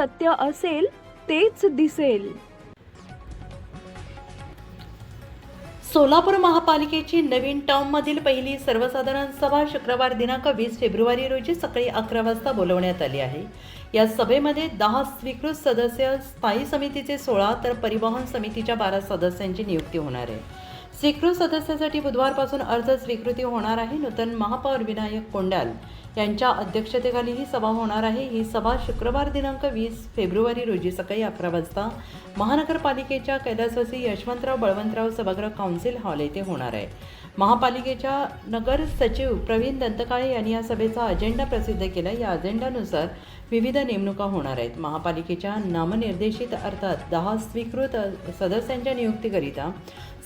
सत्य असेल तेच दिसेल. सोलापूर महापालिकेची नवीन टाउनमधील पहिली सर्वसाधारण सभा शुक्रवार दिनांक 20 फेब्रुवारी रोजी सकाळी 11 वाजता बोलवण्यात आली आहे. या सभेमध्ये 10 स्वीकृत सदस्य, स्थायी समितीचे 16 तर परिवहन समितीच्या 12 सदस्यांची नियुक्ती होणार आहे. स्वीकृत सदस्यासाठी बुधवारपासून अर्ज स्वीकृती होणार आहे. नूतन महापौर विनायक कोंडाल यांच्या अध्यक्षतेखाली ही सभा होणार आहे. ही सभा शुक्रवार दिनांक 20 फेब्रुवारी रोजी सकाळी 11 वाजता महानगरपालिकेच्या कैलासवासी यशवंतराव बळवंतराव सभागृह काउन्सिल हॉल येथे होणार आहे. महापालिकेच्या नगर सचिव प्रवीण दंतकाळे यांनी या सभेचा अजेंडा प्रसिद्ध केला. या अजेंडानुसार विविध नेमणुका होणार आहेत. महापालिकेच्या नामनिर्देशित अर्थात 10 स्वीकृत सदस्यांच्या नियुक्तीकरिता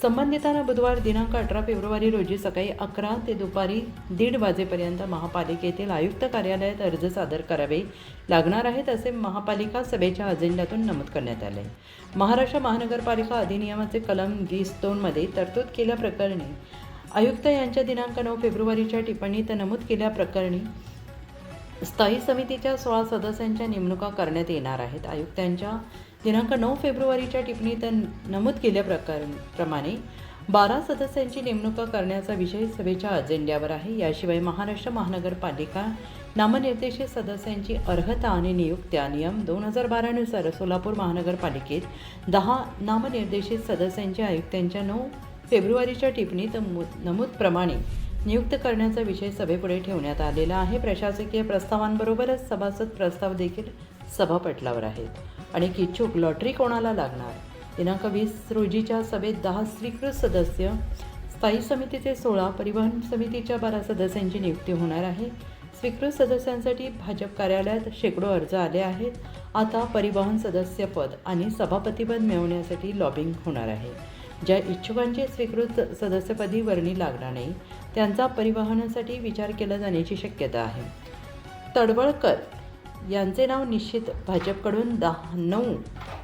संबंधितांना बुधवार दिनांक 18 फेब्रुवारी रोजी सकाळी 11 ते दुपारी 1:30 वाजेपर्यंत महापालिकेतील आयुक्त कार्यालयात अर्ज सादर करावे लागणार आहेत, असे महापालिका सभेच्या अजेंड्यातून नमूद करण्यात आले. महाराष्ट्र महानगरपालिका अधिनियमाचे कलम 20(2) मध्ये तरतूद केल्याप्रकरणी आयुक्त यांच्या दिनांक 9 फेब्रुवारीच्या टिप्पणीत नमूद केल्याप्रकरणी स्थायी समितीच्या 16 सदस्यांच्या नेमणुका करण्यात येणार आहेत. आयुक्तांच्या दिनांक 9 फेब्रुवारीच्या टिप्पणीत नमूद केल्याप्रमाणे 12 सदस्यांची नेमणुका करण्याचा विषय सभेच्या अजेंड्यावर आहे. याशिवाय महाराष्ट्र महानगरपालिका नामनिर्देशित सदस्यांची अर्हता आणि नियुक्त्या नियम 2012 नुसार सोलापूर महानगरपालिकेत 10 नामनिर्देशित सदस्यांची आयुक्तांच्या 9 फेब्रुवारीच्या टिप्पणीत नमूदप्रमाणे नियुक्त करण्याचा विषय सभेपुढे ठेवण्यात आलेला आहे. प्रशासकीय प्रस्तावांबरोबरच सभासद प्रस्ताव देखील सभापटलावर आहेत. अनेक इच्छुक लॉटरी कोणाला लागणार? दिनांक 20 रोजीच्या सभेत 10 स्वीकृत सदस्य, स्थायी समितीचे 16, परिवहन समितीच्या 12 सदस्यांची नियुक्ती होणार आहे. स्वीकृत सदस्यांसाठी भाजप कार्यालयात शेकडो अर्ज आले आहेत. आता परिवहन सदस्यपद आणि सभापतीपद मिळवण्यासाठी लॉबिंग होणार आहे. ज्या इच्छुकांची स्वीकृत सदस्यपदी वर्णी लागणार नाही त्यांचा परिवहनासाठी विचार केला जाण्याची शक्यता आहे. तडवळकर यांचे नाव निश्चित. भाजपकडून 9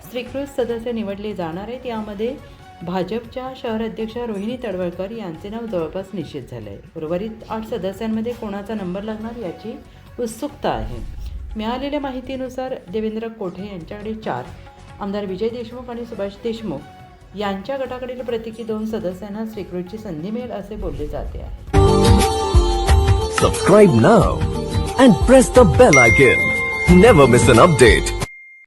स्वीकृत सदस्य निवडले जाणार आहेत. यामध्ये भाजपच्या शहर अध्यक्ष रोहिणी तडवळकर यांचे नाव जवळपास निश्चित झाले आहे. उर्वरित 8 सदस्यांमध्ये कोणाचा नंबर लागणार याची उत्सुकता आहे. मिळालेल्या माहितीनुसार देवेंद्र कोठे यांच्याकडे 4, आमदार विजय देशमुख आणि सुभाष देशमुख यांच्या गटाकडील प्रत्येकी 2 सदस्यांना स्वीकृतीची संधी मिळेल असे बोलले जाते आहे. Subscribe now and press the bell icon. Never miss an update.